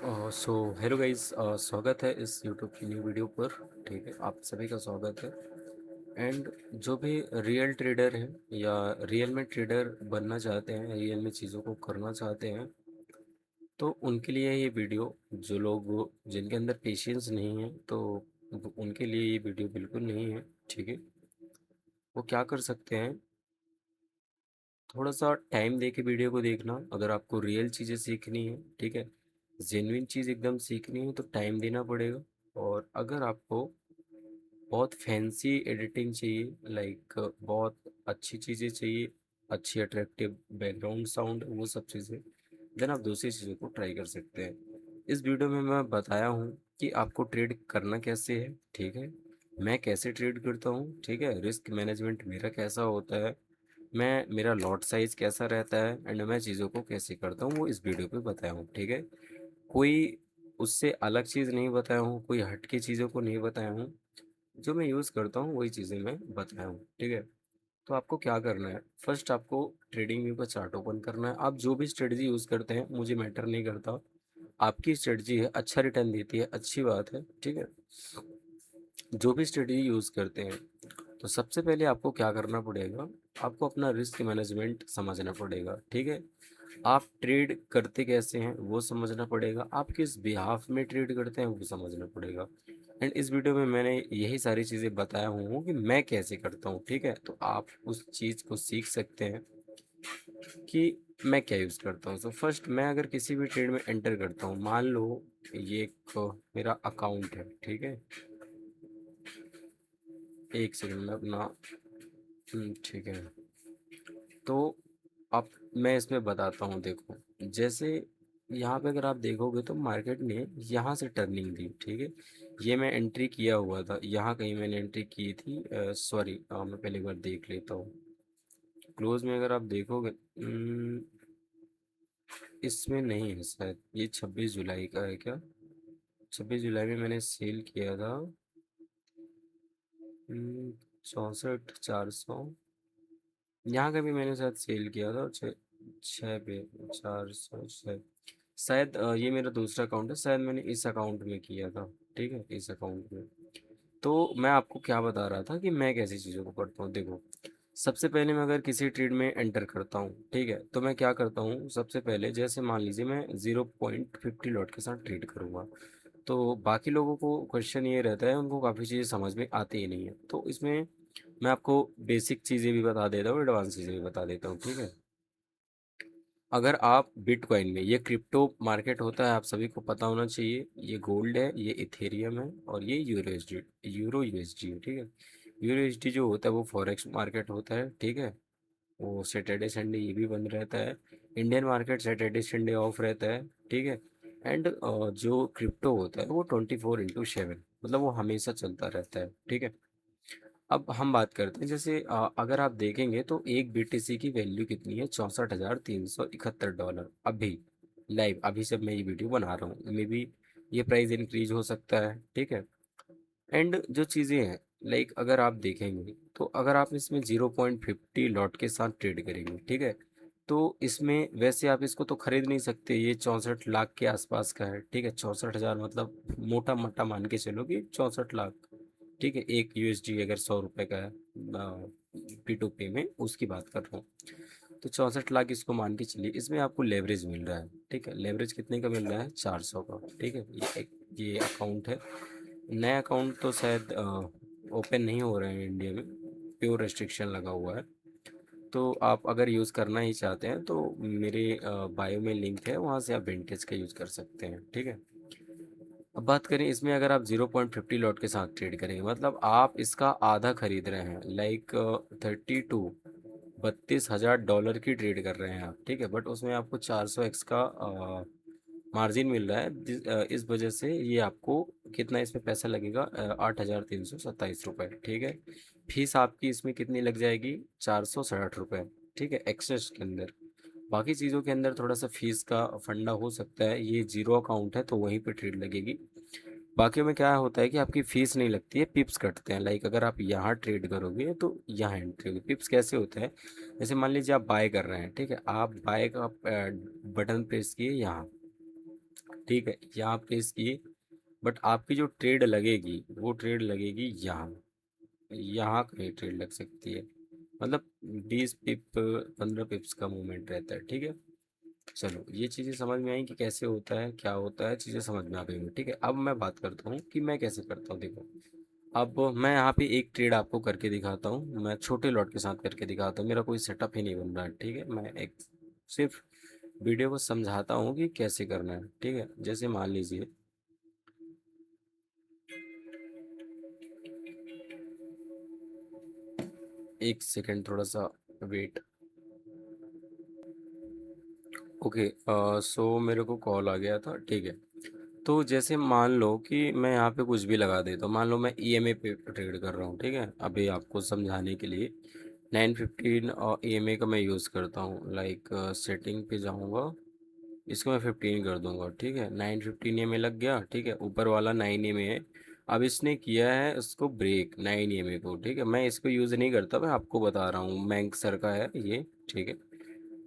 So hello guys, स्वागत है इस यूट्यूब की न्यू वीडियो पर। ठीक है, आप सभी का स्वागत है। एंड जो भी रियल ट्रेडर हैं या रियल में ट्रेडर बनना चाहते हैं, रियल में चीज़ों को करना चाहते हैं, तो उनके लिए ये वीडियो, जो लोग जिनके अंदर पेशेंस नहीं है तो उनके लिए ये वीडियो बिल्कुल नहीं है। ठीक है, वो क्या कर सकते हैं, थोड़ा सा टाइम दे के वीडियो को देखना। अगर आपको रियल चीज़ें सीखनी है, ठीक है, जेन्युइन चीज़ एकदम सीखनी है तो टाइम देना पड़ेगा। और अगर आपको बहुत फैंसी एडिटिंग चाहिए, लाइक बहुत अच्छी चीज़ें चाहिए, अच्छी अट्रैक्टिव बैकग्राउंड साउंड, वो सब चीज़ें, देन आप दूसरी चीज़ों को ट्राई कर सकते हैं। इस वीडियो में मैं बताया हूँ कि आपको ट्रेड करना कैसे है। ठीक है, मैं कैसे ट्रेड करता हूँ, ठीक है, रिस्क मैनेजमेंट मेरा कैसा होता है, मैं मेरा लॉट साइज कैसा रहता है, एंड मैं चीज़ों को कैसे करता हूँ, वो इस वीडियो पे बताया हूँ। ठीक है, कोई उससे अलग चीज़ नहीं बताया हूँ, कोई हटके चीज़ों को नहीं बताया हूँ, जो मैं यूज़ करता हूँ वही चीज़ें मैं बताया हूँ। ठीक है, तो आपको क्या करना है, फर्स्ट आपको ट्रेडिंग व्यू का चार्ट ओपन करना है। आप जो भी स्ट्रेटजी यूज़ करते हैं मुझे मैटर नहीं करता, आपकी स्ट्रेटजी है, अच्छा रिटर्न देती है, अच्छी बात है। ठीक है, जो भी स्ट्रेटजी यूज़ करते हैं, तो सबसे पहले आपको क्या करना पड़ेगा, आपको अपना रिस्क मैनेजमेंट समझना पड़ेगा। ठीक है, आप ट्रेड करते कैसे हैं वो समझना पड़ेगा, आप किस बिहाफ में ट्रेड करते हैं वो समझना पड़ेगा। एंड इस वीडियो में मैंने यही सारी चीज़ें बताया हूँ कि मैं कैसे करता हूँ। ठीक है, तो आप उस चीज़ को सीख सकते हैं कि मैं क्या यूज़ करता हूँ। सो फर्स्ट, मैं अगर किसी भी ट्रेड में एंटर करता हूँ, मान लो ये एक मेरा अकाउंट है। ठीक है, एक सेकंड में अपना ठीक है, तो अब मैं इसमें बताता हूँ। देखो, जैसे यहाँ पे अगर आप देखोगे तो मार्केट ने यहाँ से टर्निंग दी। ठीक है, ये मैं एंट्री किया हुआ था, यहाँ कहीं मैंने एंट्री की थी। सॉरी, मैं पहले एक बार देख लेता हूँ। क्लोज में अगर आप देखोगे, इसमें नहीं है शायद, ये 26 जुलाई का है क्या? 26 जुलाई में मैंने सेल किया था 64,400, यहाँ का भी मैंने शायद सेल किया था छः छः पे 406 शायद। ये मेरा दूसरा अकाउंट है, शायद मैंने इस अकाउंट में किया था। ठीक है, इस अकाउंट में। तो मैं आपको क्या बता रहा था कि मैं कैसी चीज़ों को करता हूँ। देखो, सबसे पहले मैं अगर किसी ट्रेड में एंटर करता हूँ, ठीक है, तो मैं क्या करता हूँ, सबसे पहले जैसे मान लीजिए मैं 0.50 लॉट के साथ ट्रेड करूँगा, तो बाकी लोगों को क्वेश्चन ये रहता है, उनको काफ़ी चीज़ें समझ में आती ही नहीं है। तो इसमें मैं आपको बेसिक चीज़ें भी बता देता हूँ, एडवांस चीज़ें भी बता देता हूँ। ठीक है, अगर आप बिटकॉइन में, ये क्रिप्टो मार्केट होता है, आप सभी को पता होना चाहिए, ये गोल्ड है, ये इथेरियम है, और ये यूरो यूएसडी है। ठीक है, यूरो यूएसडी जो होता है वो फॉरेक्स मार्केट होता है। ठीक है, वो सैटरडे संडे ये भी बंद रहता है। Indian market Saturday Sunday off रहता है। ठीक है, एंड जो क्रिप्टो होता है वो 24/7, मतलब वो हमेशा चलता रहता है। ठीक है, अब हम बात करते हैं, जैसे अगर आप देखेंगे तो एक बीटीसी की वैल्यू कितनी है, $64,371 अभी, लाइव अभी जब मैं ये वीडियो बना रहा हूँ। मे बी ये प्राइस इंक्रीज हो सकता है। ठीक है, एंड जो चीज़ें हैं, लाइक अगर आप देखेंगे तो अगर आप इसमें 0.50 लॉट के साथ ट्रेड करेंगे, ठीक है, तो इसमें वैसे आप इसको तो खरीद नहीं सकते, ये 64 लाख के आसपास का है। ठीक है, 64,000, मतलब मोटा मोटा मान के चलो कि 64 लाख। ठीक है, एक यूएसडी अगर 100 रुपये का है, P2P में उसकी बात कर रहा हूँ, तो 64 लाख इसको मान के चलिए। इसमें आपको लेवरेज मिल रहा है। ठीक है, लेवरेज कितने का मिल रहा है, 400 का। ठीक है, ये अकाउंट है। नया अकाउंट तो शायद ओपन नहीं हो रहे हैं इंडिया में, प्योर रेस्ट्रिक्शन लगा हुआ है। तो आप अगर यूज़ करना ही चाहते हैं तो मेरे बायो में लिंक है, वहाँ से आप विंटेज का यूज़ कर सकते हैं। ठीक है, अब बात करें इसमें, अगर आप 0.50 लॉट के साथ ट्रेड करेंगे, मतलब आप इसका आधा खरीद रहे हैं, लाइक 32 हजार डॉलर की ट्रेड कर रहे हैं आप। ठीक है, बट उसमें आपको 400x का मार्जिन मिल रहा है। इस वजह से ये आपको कितना इसमें पैसा लगेगा, 8,327 रुपये। ठीक है, फीस आपकी इसमें कितनी लग जाएगी, 467 रुपये। ठीक है, एक्सेस के अंदर, बाकी चीज़ों के अंदर थोड़ा सा फीस का फंडा हो सकता है, ये जीरो अकाउंट है तो वहीं पे ट्रेड लगेगी। बाकी में क्या होता है कि आपकी फीस नहीं लगती है, पिप्स कटते हैं। लाइक अगर आप यहाँ ट्रेड करोगे तो यहाँ एंट्री होगी। पिप्स कैसे होता है, जैसे मान लीजिए आप बाय कर रहे हैं, ठीक है, आप बाय का बटन प्रेस किए यहाँ, ठीक है, यहाँ प्लेस किए, बट आपकी जो ट्रेड लगेगी वो ट्रेड लगेगी यहाँ, यहाँ कहीं ट्रेड लग सकती है, मतलब 20 पिप 15 पिप्स का मूवमेंट रहता है। ठीक है, चलो ये चीज़ें समझ में आई कि कैसे होता है, क्या होता है, चीज़ें समझ में आ गई हैं। ठीक है, अब मैं बात करता हूँ कि मैं कैसे करता हूँ। देखो, अब मैं यहाँ पे एक ट्रेड आपको करके दिखाता हूँ, मैं छोटे लॉट के साथ करके दिखाता हूँ, मेरा कोई सेटअप ही नहीं बन रहा है। ठीक है, मैं एक सिर्फ वीडियो को समझाता हूँ कि कैसे करना है। ठीक है, जैसे मान लीजिए, एक सेकंड, थोड़ा सा वेट। ओके, सो मेरे को कॉल आ गया था। ठीक है, तो जैसे मान लो कि मैं यहाँ पे कुछ भी लगा देता हूँ, मान लो मैं ईएमए पे ट्रेड कर रहा हूँ। ठीक है, अभी आपको समझाने के लिए 915 और ईएमए का मैं यूज़ करता हूँ। लाइक सेटिंग पे जाऊँगा, इसको मैं 15 कर दूंगा। ठीक है, 915 ईएमए लग गया। ठीक है, ऊपर वाला 9 ईएमए है। अब इसने किया है इसको ब्रेक 9 ईएमए को। ठीक है, मैं इसको यूज़ नहीं करता, मैं आपको बता रहा हूँ, बैंक सर का है ये। ठीक है,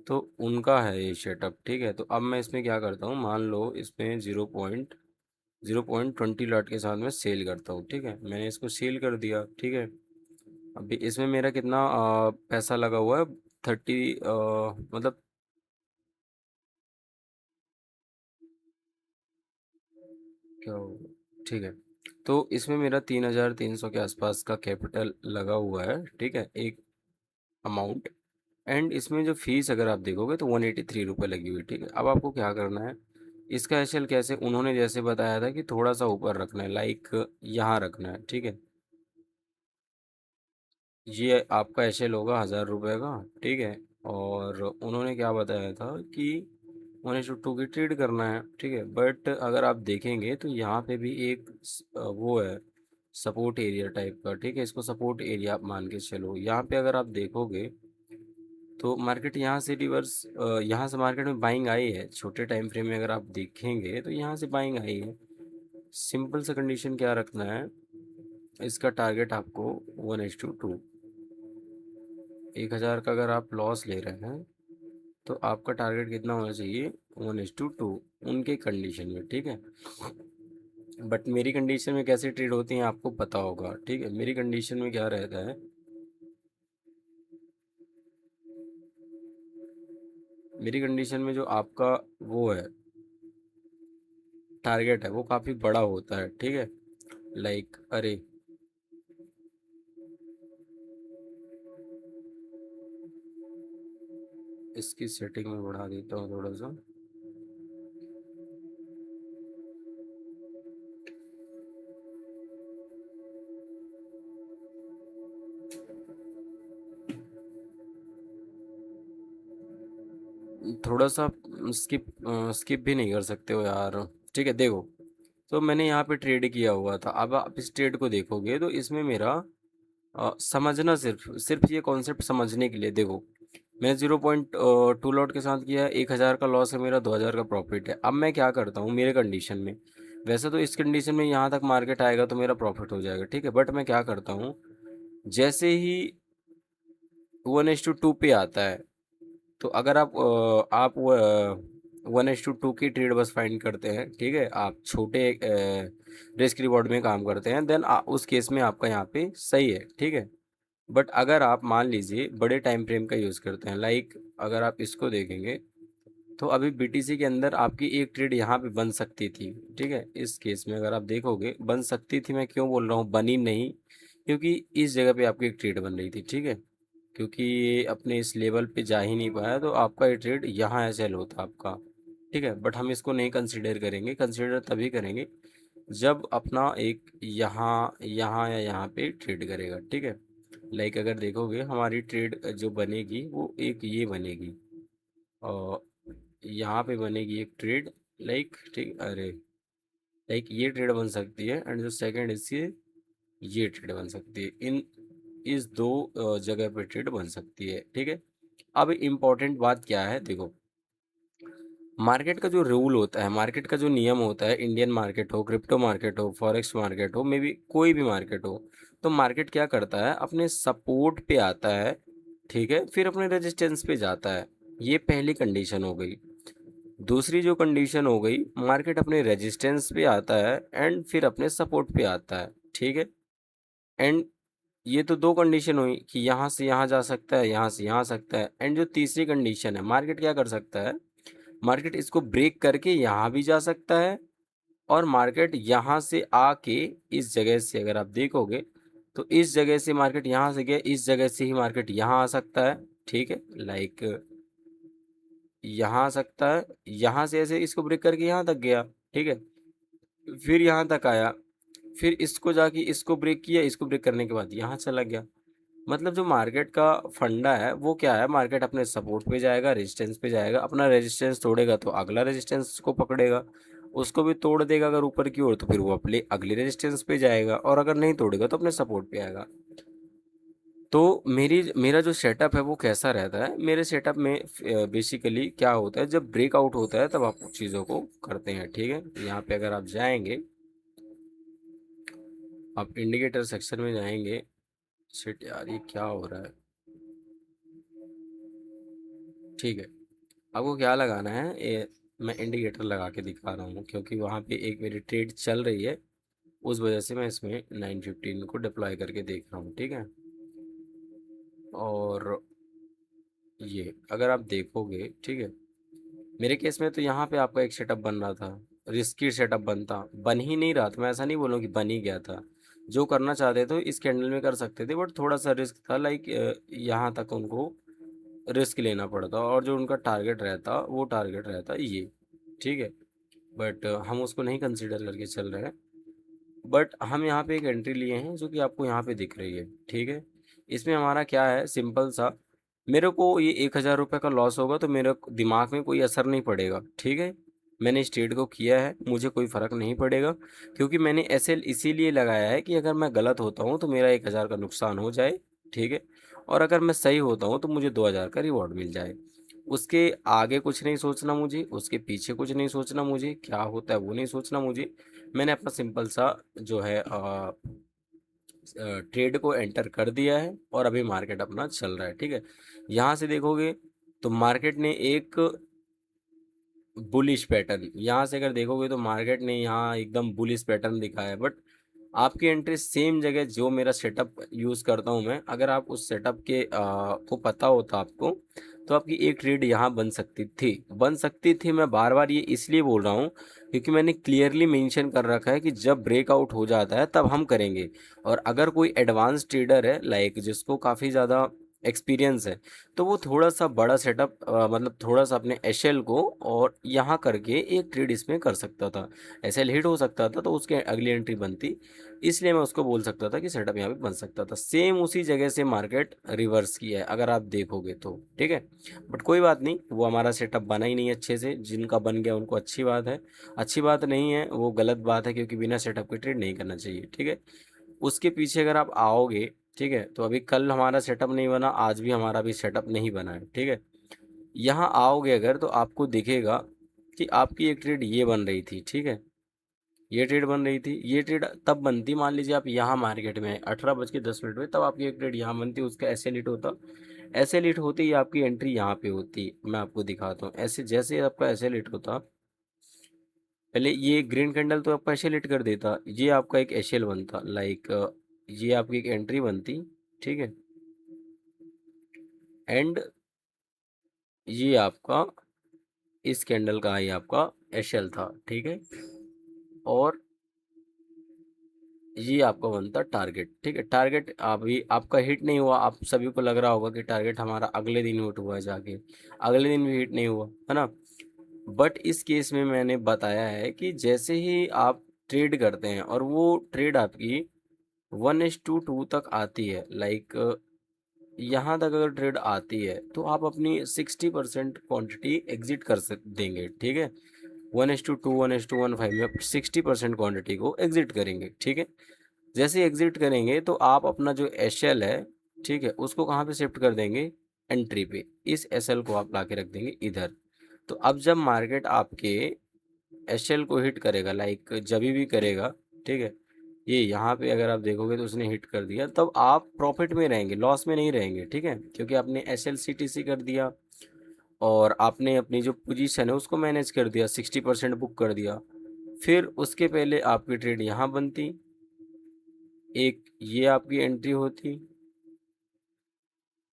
तो उनका है ये सेटअप। ठीक है, तो अब मैं इसमें क्या करता हूँ, मान लो इसमें 0.20 लॉट के साथ मैं सेल करता हूँ। ठीक है, मैंने इसको सेल कर दिया। ठीक है, अभी इसमें मेरा कितना पैसा लगा हुआ है, 30, मतलब क्या होगा। ठीक है, तो इसमें मेरा 3,300 के आसपास का कैपिटल लगा हुआ है। ठीक है, एक अमाउंट, एंड इसमें जो फीस अगर आप देखोगे तो 183 रुपये लगी हुई। ठीक है, अब आपको क्या करना है, इसका एसएल कैसे, उन्होंने जैसे बताया था कि थोड़ा सा ऊपर रखना है, लाइक यहाँ रखना है। ठीक है, ये आपका एसएल होगा 1,000 रुपये का। ठीक है, और उन्होंने क्या बताया था कि 1:2 की ट्रेड करना है। ठीक है, बट अगर आप देखेंगे तो यहाँ पे भी एक वो है, सपोर्ट एरिया टाइप का। ठीक है, इसको सपोर्ट एरिया आप मान के चलो। यहाँ पे अगर आप देखोगे तो मार्केट यहाँ से रिवर्स, यहाँ से मार्केट में बाइंग आई है, छोटे टाइम फ्रेम में अगर आप देखेंगे तो यहाँ से बाइंग आई है। सिंपल सा कंडीशन क्या रखना है, इसका टारगेट आपको 1:2, 1,000 का अगर आप लॉस ले रहे हैं तो आपका टारगेट कितना होना चाहिए, 1:2 उनके कंडीशन में। ठीक है, बट मेरी कंडीशन में कैसे ट्रेड होती हैं आपको पता होगा। ठीक है, मेरी कंडीशन में क्या रहता है, मेरी कंडीशन में जो आपका वो है टारगेट है वो काफ़ी बड़ा होता है। ठीक है, लाइक अरे, इसकी सेटिंग में बढ़ा देता हूँ थोड़ा सा। थोड़ा सा स्किप स्किप भी नहीं कर सकते हो यार। ठीक है, देखो, तो मैंने यहाँ पे ट्रेड किया हुआ था। अब आप इस ट्रेड को देखोगे तो इसमें मेरा समझना, सिर्फ सिर्फ ये कॉन्सेप्ट समझने के लिए देखो, मैंने 0.2 लॉट के साथ किया है, 1,000 का लॉस है मेरा, 2,000 का प्रॉफिट है। अब मैं क्या करता हूँ मेरे कंडीशन में, वैसे तो इस कंडीशन में यहाँ तक मार्केट आएगा तो मेरा प्रॉफिट हो जाएगा। ठीक है, बट मैं क्या करता हूँ, जैसे ही 1:2 पे आता है, तो अगर आप 1:2 की ट्रेड बस फाइंड करते हैं। ठीक है, आप छोटे रिस्क रिवॉर्ड में काम करते हैं, देन उस केस में आपका यहाँ पे सही है। ठीक है, बट अगर आप मान लीजिए बड़े टाइम फ्रेम का यूज़ करते हैं, लाइक अगर आप इसको देखेंगे तो अभी बीटीसी के अंदर आपकी एक ट्रेड यहाँ पे बन सकती थी। ठीक है, इस केस में अगर आप देखोगे बन सकती थी, मैं क्यों बोल रहा हूँ बनी नहीं, क्योंकि इस जगह पे आपकी एक ट्रेड बन रही थी। ठीक है, क्योंकि ये अपने इस लेवल पे जा ही नहीं पाया तो आपका ये ट्रेड यहाँ सेल होता आपका। ठीक है, बट हम इसको नहीं कंसिडर करेंगे, कंसिडर तभी करेंगे जब अपना एक यहाँ यहाँ या यहाँ पे ट्रेड करेगा। ठीक है, लाइक अगर देखोगे हमारी ट्रेड जो बनेगी वो एक ये बनेगी, और यहाँ पे बनेगी एक ट्रेड, लाइक ठीक, अरे, लाइक ये ट्रेड बन सकती है, एंड जो सेकंड इससे ये ट्रेड बन सकती है। इन इस दो जगह पे ट्रेड बन सकती है। ठीक है, अब इम्पोर्टेंट बात क्या है, देखो, मार्केट का जो रूल होता है, मार्केट का जो नियम होता है, इंडियन मार्केट हो, क्रिप्टो मार्केट हो, फॉरेक्स मार्केट हो, मे बी कोई भी मार्केट हो, तो मार्केट क्या करता है, अपने सपोर्ट पे आता है। ठीक है, फिर अपने रेजिस्टेंस पे जाता है। ये पहली कंडीशन हो गई। दूसरी जो कंडीशन हो गई, मार्केट अपने रेजिस्टेंस पे आता है एंड फिर अपने सपोर्ट पे आता है, ठीक है। एंड ये तो दो कंडीशन हुई कि यहाँ से यहाँ जा सकता है, यहाँ से यहाँ आ सकता है। एंड जो तीसरी कंडीशन है, मार्केट क्या कर सकता है, मार्केट इसको ब्रेक करके यहाँ भी जा सकता है, और मार्केट यहाँ से आके इस जगह से अगर आप देखोगे तो इस जगह से मार्केट यहाँ से गया, इस जगह से ही मार्केट यहाँ आ सकता है, ठीक है। लाइक यहाँ आ सकता है, यहाँ से ऐसे इसको ब्रेक करके यहाँ तक गया, ठीक है। फिर यहाँ तक आया, फिर इसको जाके इसको ब्रेक किया, इसको ब्रेक करने के बाद यहाँ चला गया। मतलब जो मार्केट का फंडा है वो क्या है, मार्केट अपने सपोर्ट पे जाएगा, रेजिस्टेंस पे जाएगा, अपना रेजिस्टेंस तोड़ेगा तो अगला रेजिस्टेंस को पकड़ेगा, उसको भी तोड़ देगा अगर ऊपर की ओर तो फिर वो अपने अगले रेजिस्टेंस पे जाएगा, और अगर नहीं तोड़ेगा तो अपने सपोर्ट पे आएगा। तो मेरा जो सेटअप है वो कैसा रहता है, मेरे सेटअप में बेसिकली क्या होता है, जब ब्रेकआउट होता है तब आप चीज़ों को करते हैं, ठीक है। यहाँ पे अगर आप जाएंगे, आप इंडिकेटर सेक्शन में जाएंगे। शिट यार, ये क्या हो रहा है, ठीक है। आपको क्या लगाना है, मैं इंडिकेटर लगा के दिखा रहा हूँ क्योंकि वहाँ पे एक मेरी ट्रेड चल रही है, उस वजह से मैं इसमें 915 को डिप्लॉय करके देख रहा हूँ, ठीक है। और ये अगर आप देखोगे, ठीक है, मेरे केस में तो यहाँ पे आपका एक सेटअप बन रहा था, रिस्की सेटअप बन ही नहीं रहा था। मैं ऐसा नहीं बोलूँ कि बन ही गया था, जो करना चाहते थे इस कैंडल में कर सकते थे, बट थोड़ा सा रिस्क था। लाइक यहाँ तक उनको रिस्क लेना पड़ता, और जो उनका टारगेट रहता वो टारगेट रहता ये, ठीक है। बट हम उसको नहीं कंसिडर करके चल रहे हैं। बट हम यहाँ पे एक एंट्री लिए हैं जो कि आपको यहाँ पे दिख रही है, ठीक है। इसमें हमारा क्या है, सिंपल सा, मेरे को ये 1,000 रुपये का लॉस होगा तो मेरे दिमाग में कोई असर नहीं पड़ेगा, ठीक है। मैंने इस ट्रेड को किया है, मुझे कोई फ़र्क नहीं पड़ेगा, क्योंकि मैंने एसएल इसीलिए लगाया है कि अगर मैं गलत होता हूँ तो मेरा 1,000 का नुकसान हो जाए, ठीक है। और अगर मैं सही होता हूँ तो मुझे 2,000 का रिवॉर्ड मिल जाए। उसके आगे कुछ नहीं सोचना मुझे, उसके पीछे कुछ नहीं सोचना मुझे, क्या होता है वो नहीं सोचना मुझे। मैंने अपना सिंपल सा जो है ट्रेड को एंटर कर दिया है, और अभी मार्केट अपना चल रहा है, ठीक है। यहाँ से देखोगे तो मार्केट ने एक बुलिश पैटर्न, यहाँ से अगर देखोगे तो मार्केट ने यहाँ एकदम बुलिश पैटर्न दिखाया है। बट आपकी एंट्री सेम जगह जो मेरा सेटअप यूज़ करता हूँ मैं, अगर आप उस सेटअप के को पता होता आपको, तो आपकी एक ट्रेड यहाँ बन सकती थी। मैं बार बार ये इसलिए बोल रहा हूँ क्योंकि मैंने क्लियरली मेंशन कर रखा है कि जब ब्रेकआउट हो जाता है तब हम करेंगे। और अगर कोई एडवांस ट्रेडर है, लाइक जिसको काफ़ी ज़्यादा एक्सपीरियंस है, तो वो थोड़ा सा बड़ा सेटअप, मतलब थोड़ा सा अपने एशएल को और यहाँ करके एक ट्रेड इसमें कर सकता था। एसएल हिट हो सकता था तो उसके अगली एंट्री बनती, इसलिए मैं उसको बोल सकता था कि सेटअप यहाँ पे बन सकता था। सेम उसी जगह से मार्केट रिवर्स किया है अगर आप देखोगे तो, ठीक है। बट कोई बात नहीं, वो हमारा सेटअप बना ही नहीं अच्छे से, जिनका बन गया उनको अच्छी बात है, अच्छी बात नहीं है वो गलत बात है, क्योंकि बिना सेटअप के ट्रेड नहीं करना चाहिए, ठीक है। उसके पीछे अगर आप आओगे, ठीक है, तो अभी कल हमारा सेटअप नहीं बना, आज भी हमारा भी सेटअप नहीं बना है, ठीक है। यहाँ आओगे अगर तो आपको दिखेगा कि आपकी एक ट्रेड ये बन रही थी, ठीक है, ये ट्रेड बन रही थी। ये ट्रेड तब बनती, मान लीजिए आप यहाँ मार्केट में 18:10 में, तब आपकी एक ट्रेड यहाँ बनती, उसका ऐसे लिट होता, ऐसे लिट होते ही आपकी एंट्री यहाँ पे होती। मैं आपको दिखाता हूँ, ऐसे जैसे आपका ऐसे लिट होता, पहले ये ग्रीन कैंडल तो आपका एशेल हिट कर देता, ये आपका एक एशेल बनता, लाइक ये आपकी एक एंट्री बनती, ठीक है। एंड ये आपका इस कैंडल का ही आपका एशेल था, ठीक है। और ये आपका बनता टारगेट, ठीक है। टारगेट अभी आपका हिट नहीं हुआ, आप सभी को लग रहा होगा कि टारगेट हमारा अगले दिन हिट हुआ है, जाके अगले दिन भी हिट नहीं हुआ है ना। बट इस केस में मैंने बताया है कि जैसे ही आप ट्रेड करते हैं और वो ट्रेड आपकी 1:2 तक आती है, लाइक यहाँ तक अगर ट्रेड आती है तो आप अपनी 60% क्वांटिटी एग्जिट कर सक देंगे, ठीक है। 1:2 1:15 में 60% क्वांटिटी को एग्जिट करेंगे, ठीक है। जैसे एग्जिट करेंगे तो आप अपना जो एसएल है, ठीक है, उसको कहाँ पे शिफ्ट कर देंगे, एंट्री पे। इस एसएल को आप ला के रख देंगे इधर। तो अब जब मार्केट आपके एसएल को हिट करेगा, लाइक जब भी करेगा, ठीक है, ये यहाँ पे अगर आप देखोगे तो उसने हिट कर दिया, तब आप प्रॉफिट में रहेंगे, लॉस में नहीं रहेंगे, ठीक है, क्योंकि आपने एसएल सीटीसी कर दिया। और आपने अपनी जो पोजीशन है उसको मैनेज कर दिया, 60% बुक कर दिया। फिर उसके पहले आपकी ट्रेड यहाँ बनती, एक ये आपकी एंट्री होती,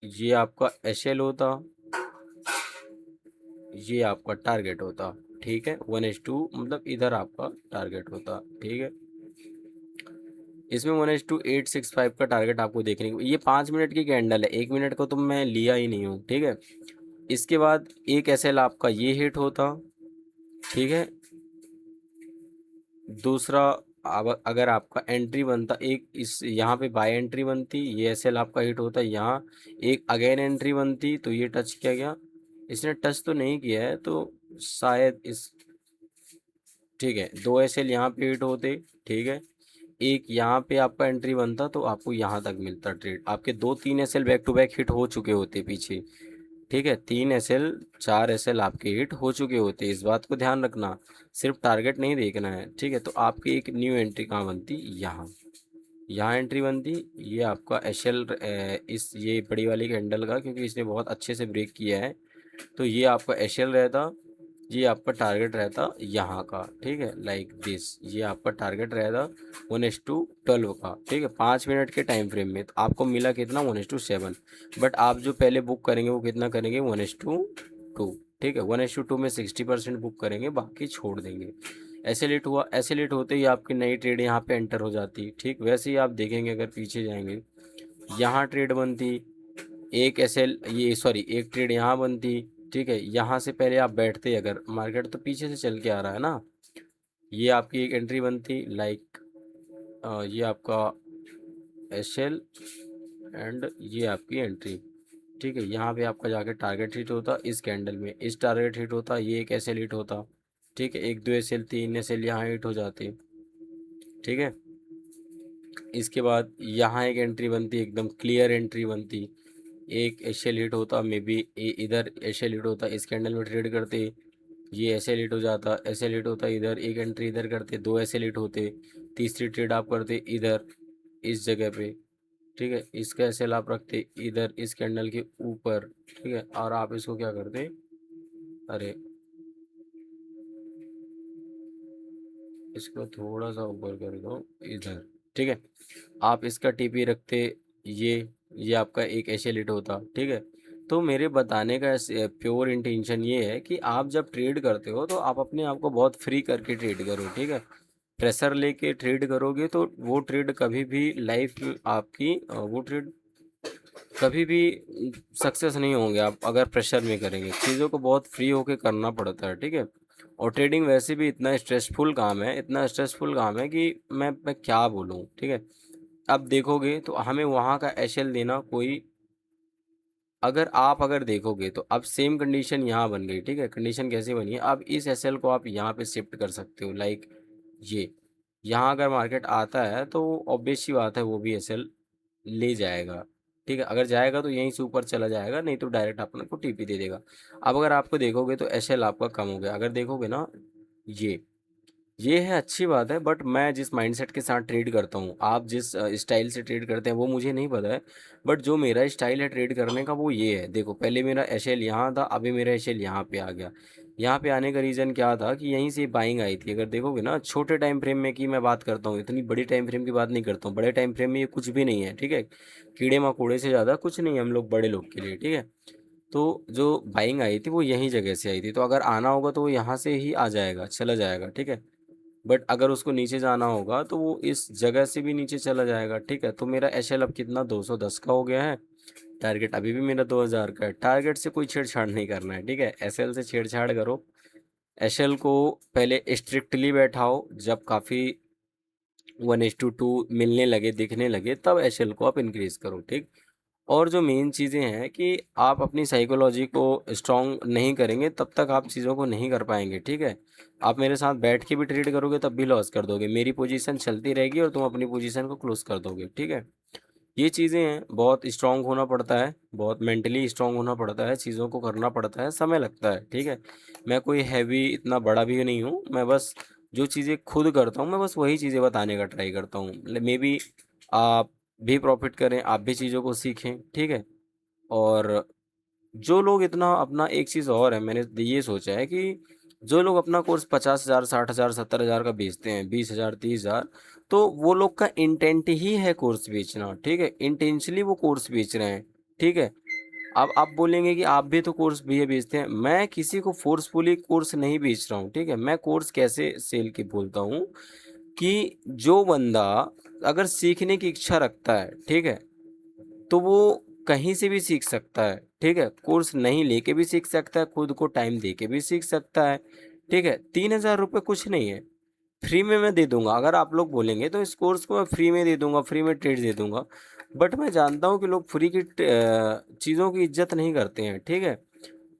ये आपका एसएल होता, ये आपका टारगेट होता। ठीक है, 1:2 मतलब इधर आपका टारगेट होता। ठीक है, इसमें 1:865 का टारगेट आपको देखने को, ये 5 मिनट की कैंडल है, 1 मिनट को तो मैं लिया ही नहीं हूँ। ठीक है, इसके बाद एक एसएल आपका ये हिट होता। ठीक है, दूसरा अगर आपका एंट्री बनता, एक इस यहाँ पे बाय एंट्री बनती, ये एसएल आपका हिट होता, यहाँ एक अगेन एंट्री बनती, तो ये टच किया गया, इसने टच तो नहीं किया है तो शायद इस, ठीक है, दो एसएल यहाँ पे हिट होते। ठीक है, एक यहाँ पे आपका एंट्री बनता तो आपको यहाँ तक मिलता ट्रेड, आपके 2-3 SL back to back hit हो चुके होते पीछे। ठीक है, 3 एसएल 4 एसएल आपके हिट हो चुके होते, इस बात को ध्यान रखना, सिर्फ टारगेट नहीं देखना है। ठीक है, तो आपकी एक न्यू एंट्री कहाँ बनती, यहाँ एंट्री बनती, ये आपका एसएल इस ये बड़ी वाली कैंडल का, क्योंकि इसने बहुत अच्छे से ब्रेक किया है, तो ये आपका एसएल रहता, ये आपका टारगेट रहता यहाँ का। ठीक है, लाइक दिस, ये आपका टारगेट रहता 1:12 का। ठीक है, 5 मिनट के टाइम फ्रेम में, तो आपको मिला कितना, 1:7। बट आप जो पहले बुक करेंगे वो कितना करेंगे, 1:2। ठीक है, 1:2 में 60% बुक करेंगे, बाकी छोड़ देंगे। ऐसे लेट हुआ, ऐसे लेट होते ही आपकी नई ट्रेड यहाँ पे एंटर हो जाती। ठीक, वैसे ही आप देखेंगे, अगर पीछे जाएंगे, यहाँ ट्रेड बनती, एक एसएल ये सॉरी एक ट्रेड यहाँ बनती। ठीक है, यहाँ से पहले आप बैठते, अगर मार्केट तो पीछे से चल के आ रहा है ना, ये आपकी एक एंट्री बनती, लाइक ये आपका एसएल एंड ये आपकी एंट्री। ठीक है, यहाँ पे आपका जाके टारगेट हिट होता, इस कैंडल में इस टारगेट हिट होता, ये एक एसएल हिट होता। ठीक है, 1-2 एसएल 3 एसएल यहाँ हिट हो जाते। ठीक है, इसके बाद यहाँ एक एंट्री बनती, एकदम क्लियर एंट्री बनती, एक एशियल हिट होता, मे बी इधर एशियल हिट होता, इस कैंडल में ट्रेड करते, ये एशियल हिट हो जाता, एशियल हिट होता इधर, एक एंट्री इधर करते, दो एशियल हिट होते, तीसरी ट्रेड आप करते इधर इस जगह पे। ठीक है, इसका एसएल आप रखते इधर इस कैंडल के ऊपर। ठीक है, और आप इसको क्या करते, अरे इसको थोड़ा सा ऊपर कर दो इधर। ठीक है, आप इसका टीपी रखते, ये आपका एक एशेलिट होता। ठीक है, तो मेरे बताने का प्योर इंटेंशन ये है कि आप जब ट्रेड करते हो तो आप अपने आप को बहुत फ्री करके ट्रेड करो। ठीक है, प्रेशर लेके ट्रेड करोगे तो वो ट्रेड कभी भी लाइफ में आपकी वो ट्रेड कभी भी सक्सेस नहीं होंगे आप अगर प्रेशर में करेंगे, चीज़ों को बहुत फ्री होके करना पड़ता है। ठीक है, और ट्रेडिंग वैसे भी इतना स्ट्रेसफुल काम है, इतना स्ट्रेसफुल काम है कि मैं क्या बोलूँ। ठीक है, अब देखोगे तो हमें वहाँ का एशएल देना कोई, अगर देखोगे तो अब सेम कंडीशन यहाँ बन गई। ठीक है, कंडीशन कैसे बनी है, अब इस एसएल को आप यहाँ पे शिफ्ट कर सकते हो, लाइक ये यहाँ अगर मार्केट आता है तो ऑब्वियस सी बात है वो भी एसएल ले जाएगा। ठीक है, अगर जाएगा तो यहीं से ऊपर चला जाएगा, नहीं तो डायरेक्ट अपने को टीपी दे देगा। अब अगर आपको देखोगे तो एसएल आपका कम हो गया, अगर देखोगे ना, ये है अच्छी बात है, बट मैं जिस माइंडसेट के साथ ट्रेड करता हूँ, आप जिस स्टाइल से ट्रेड करते हैं वो मुझे नहीं पता है, बट जो मेरा स्टाइल है ट्रेड करने का वो ये है। देखो, पहले मेरा एशेल यहाँ था, अभी मेरा एशेल यहाँ पे आ गया। यहाँ पे आने का रीज़न क्या था कि यहीं से बाइंग आई थी। अगर देखोगे ना, छोटे टाइम फ्रेम में की मैं बात करता हूँ, इतनी बड़ी टाइम फ्रेम की बात नहीं करता हूँ, बड़े टाइम फ्रेम में ये कुछ भी नहीं है। ठीक है, कीड़े मकोड़े से ज़्यादा कुछ नहीं है हम लोग बड़े लोग के लिए। ठीक है, तो जो बाइंग आई थी वो यहीं जगह से आई थी, तो अगर आना होगा तो वो यहाँ से ही आ जाएगा, चला जाएगा। ठीक है, बट अगर उसको नीचे जाना होगा तो वो इस जगह से भी नीचे चला जाएगा। ठीक है, तो मेरा एशएल अब कितना, 210 का हो गया है, टारगेट अभी भी मेरा 2000 का है। टारगेट से कोई छेड़छाड़ नहीं करना है। ठीक है, एसएल से छेड़छाड़ करो, एशएल को पहले स्ट्रिक्टली बैठाओ, जब काफ़ी 1:2 मिलने लगे, दिखने लगे, तब एशएल को आप इंक्रीज करो। ठीक, और जो मेन चीज़ें हैं कि आप अपनी साइकोलॉजी को स्ट्रॉन्ग नहीं करेंगे तब तक आप चीज़ों को नहीं कर पाएंगे। ठीक है, आप मेरे साथ बैठ के भी ट्रेड करोगे तब भी लॉस कर दोगे, मेरी पोजीशन चलती रहेगी और तुम अपनी पोजीशन को क्लोज कर दोगे। ठीक है, ये चीज़ें हैं, बहुत स्ट्रांग होना पड़ता है, बहुत मेंटली स्ट्रांग होना पड़ता है, चीज़ों को करना पड़ता है, समय लगता है। ठीक है, मैं कोई हैवी इतना बड़ा भी नहीं हूँ, मैं बस जो चीज़ें खुद करता हूँ मैं बस वही चीज़ें बताने का ट्राई करता हूँ। मे बी आप भी प्रॉफिट करें, आप भी चीज़ों को सीखें। ठीक है, और जो लोग इतना अपना, एक चीज़ और है, मैंने ये सोचा है कि जो लोग अपना कोर्स 50,000, 60,000, 70,000 का बेचते हैं, 20,000, 30,000, तो वो लोग का इंटेंट ही है कोर्स बेचना, ठीक है, इंटेंशनली वो कोर्स बेच रहे हैं, ठीक है। अब आप बोलेंगे कि आप भी तो कोर्स भैया बेचते हैं, मैं किसी को फोर्सफुली कोर्स नहीं बेच रहा हूँ, ठीक है। मैं कोर्स कैसे सेल की बोलता हूँ कि जो बंदा अगर सीखने की इच्छा रखता है, ठीक है, तो वो कहीं से भी सीख सकता है, ठीक है। कोर्स नहीं लेके भी सीख सकता है, खुद को टाइम दे के भी सीख सकता है, ठीक है। 3,000 रुपये कुछ नहीं है, फ्री में मैं दे दूंगा। अगर आप लोग बोलेंगे तो इस कोर्स को मैं फ्री में दे दूंगा, फ्री में ट्रेड दे दूंगा, बट मैं जानता हूँ कि लोग फ्री की चीज़ों की इज्जत नहीं करते हैं, ठीक है।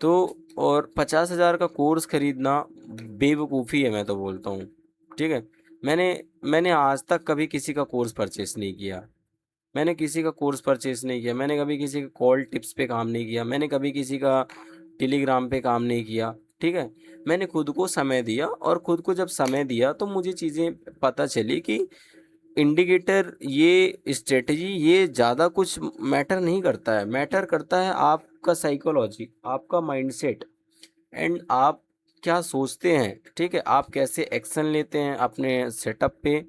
तो और 50,000 का कोर्स खरीदना बेवकूफ़ी है, मैं तो बोलता हूँ, ठीक है। मैंने मैंने आज तक कभी किसी का कोर्स परचेस नहीं किया, मैंने किसी का कोर्स परचेस नहीं किया, मैंने कभी किसी का कॉल टिप्स पे काम नहीं किया, मैंने कभी किसी का टेलीग्राम पे काम नहीं किया, ठीक है। मैंने खुद को समय दिया, और खुद को जब समय दिया तो मुझे चीज़ें पता चली कि इंडिकेटर, ये स्ट्रेटजी, ये ज़्यादा कुछ मैटर नहीं करता है। मैटर करता है आपका साइकोलॉजी, आपका माइंडसेट, एंड आप क्या सोचते हैं, ठीक है। आप कैसे एक्शन लेते हैं अपने सेटअप पे,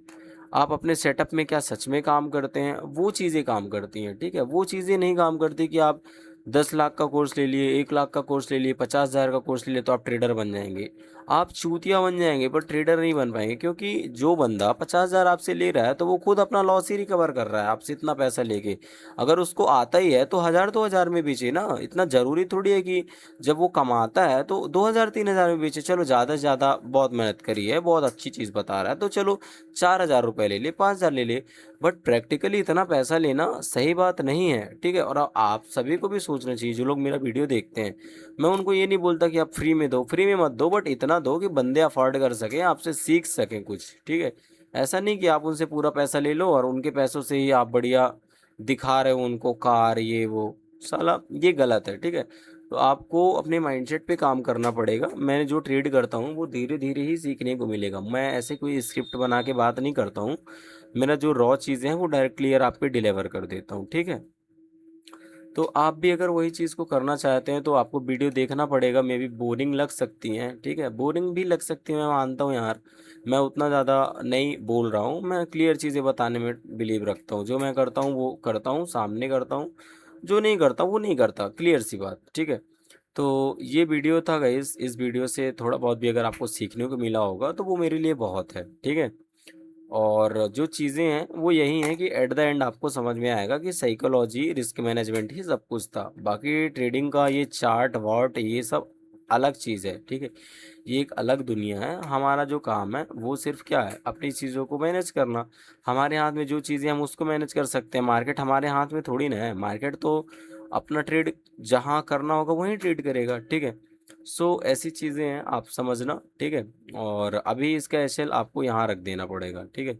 आप अपने सेटअप में क्या सच में काम करते हैं, वो चीज़ें काम करती हैं, ठीक है। वो चीज़ें नहीं काम करती कि आप 10 लाख का कोर्स ले लिए, 1 लाख का कोर्स ले लिए, 50,000 का कोर्स ले लिए तो आप ट्रेडर बन जाएंगे। आप चूतिया बन जाएंगे पर ट्रेडर नहीं बन पाएंगे, क्योंकि जो बंदा 50,000 आपसे ले रहा है तो वो खुद अपना लॉस ही रिकवर कर रहा है आपसे इतना पैसा लेके। अगर उसको आता ही है तो 1,000, 2,000 में बेचे ना। इतना ज़रूरी थोड़ी है कि जब वो कमाता है तो 2,000, 3,000 में बेचे। चलो ज़्यादा से ज़्यादा बहुत मेहनत करी है, बहुत अच्छी चीज़ बता रहा है, तो चलो 4,000 रुपये ले ले, 5,000 ले ले, बट प्रैक्टिकली इतना पैसा लेना सही बात नहीं है, ठीक है। और आप सभी को भी सोचना चाहिए, जो लोग मेरा वीडियो देखते हैं, मैं उनको ये नहीं बोलता कि आप फ्री में दो, फ्री में मत दो, बट इतना दो कि बंदे अफोर्ड कर सकें, आपसे सीख सकें कुछ, ठीक है। ऐसा नहीं कि आप उनसे पूरा पैसा ले लो और उनके पैसों से ही आप बढ़िया दिखा रहे हो उनको कार, ये वो, साला ये गलत है, ठीक है। तो आपको अपने माइंडसेट पे काम करना पड़ेगा। मैं जो ट्रेड करता हूँ वो धीरे धीरे ही सीखने को मिलेगा। मैं ऐसे कोई स्क्रिप्ट बना के बात नहीं करता हूँ, मेरा जो रॉ चीज़ें हैं वो डायरेक्ट क्लियर आप पे डिलीवर कर देता हूँ, ठीक है। तो आप भी अगर वही चीज़ को करना चाहते हैं तो आपको वीडियो देखना पड़ेगा। मे बी बोरिंग लग सकती हैं, ठीक है, बोरिंग भी लग सकती है, मैं मानता हूँ यार। मैं उतना ज़्यादा नहीं बोल रहा हूँ, मैं क्लियर चीज़ें बताने में बिलीव रखता हूँ। जो मैं करता हूँ वो करता हूँ, सामने करता हूँ, जो नहीं करता वो नहीं करता, क्लियर सी बात, ठीक है। तो ये वीडियो था गाइस, इस वीडियो से थोड़ा बहुत भी अगर आपको सीखने को मिला होगा तो वो मेरे लिए बहुत है, ठीक है। और जो चीज़ें हैं वो यही हैं कि एट द एंड आपको समझ में आएगा कि साइकोलॉजी, रिस्क मैनेजमेंट ही सब कुछ था। बाकी ट्रेडिंग का ये चार्ट वार्ट ये सब अलग चीज़ है, ठीक है। ये एक अलग दुनिया है। हमारा जो काम है वो सिर्फ क्या है, अपनी चीज़ों को मैनेज करना। हमारे हाथ में जो चीज़ें हम उसको मैनेज कर सकते हैं, मार्केट हमारे हाथ में थोड़ी ना है। मार्केट तो अपना ट्रेड जहाँ करना होगा वहीं ट्रेड करेगा, ठीक है। सो ऐसी चीज़ें हैं, आप समझना, ठीक है। और अभी इसका एसएल आपको यहाँ रख देना पड़ेगा, ठीक है।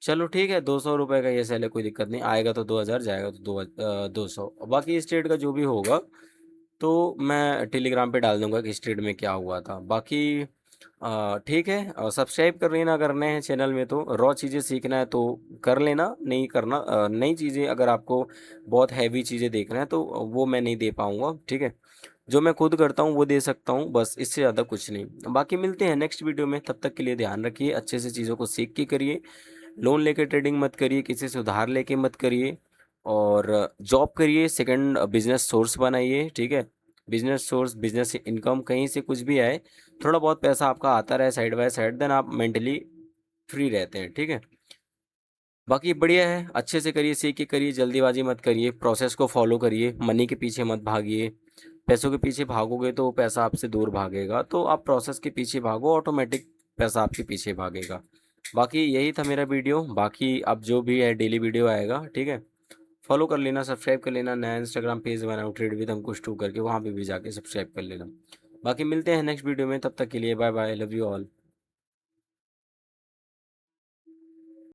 चलो ठीक है, 200 रुपये का एसएल है, कोई दिक्कत नहीं, आएगा तो 2,000, जाएगा तो 200। बाकी स्टेट का जो भी होगा तो मैं टेलीग्राम पे डाल दूंगा कि स्टेट में क्या हुआ था। बाकी ठीक है, सब्सक्राइब कर लेना, करने हैं चैनल में तो रॉ चीज़ें सीखना है तो कर लेना, नहीं करना नई चीज़ें अगर आपको बहुत हैवी चीज़ें देखना है तो वो मैं नहीं दे पाऊँगा, ठीक है। जो मैं खुद करता हूँ वो दे सकता हूँ, बस इससे ज़्यादा कुछ नहीं। बाकी मिलते हैं नेक्स्ट वीडियो में, तब तक के लिए ध्यान रखिए, अच्छे से चीज़ों को सीख के करिए। लोन लेके ट्रेडिंग मत करिए, किसी से उधार लेके मत करिए, और जॉब करिए, सेकंड बिजनेस सोर्स बनाइए, ठीक है। बिजनेस सोर्स, बिजनेस इनकम कहीं से कुछ भी आए, थोड़ा बहुत पैसा आपका आता रहे साइड बाय साइड, देन आप मेंटली फ्री रहते हैं, ठीक है। बाकी बढ़िया है, अच्छे से करिए, सीख के करिए, जल्दीबाजी मत करिए, प्रोसेस को फॉलो करिए, मनी के पीछे मत भागिए। पैसों के पीछे भागोगे तो पैसा आपसे दूर भागेगा, तो आप प्रोसेस के पीछे भागो, ऑटोमेटिक पैसा आपके पीछे भागेगा। बाकी यही था मेरा वीडियो। बाकी अब जो भी है डेली वीडियो आएगा, ठीक है। फॉलो कर लेना, सब्सक्राइब कर लेना। नया इंस्टाग्राम पेज बनाऊँ ट्रेड विद अंकुश 2 करके, वहाँ पे भी जाके सब्सक्राइब कर लेना। बाकी मिलते हैं नेक्स्ट वीडियो में, तब तक के लिए bye bye, love you all.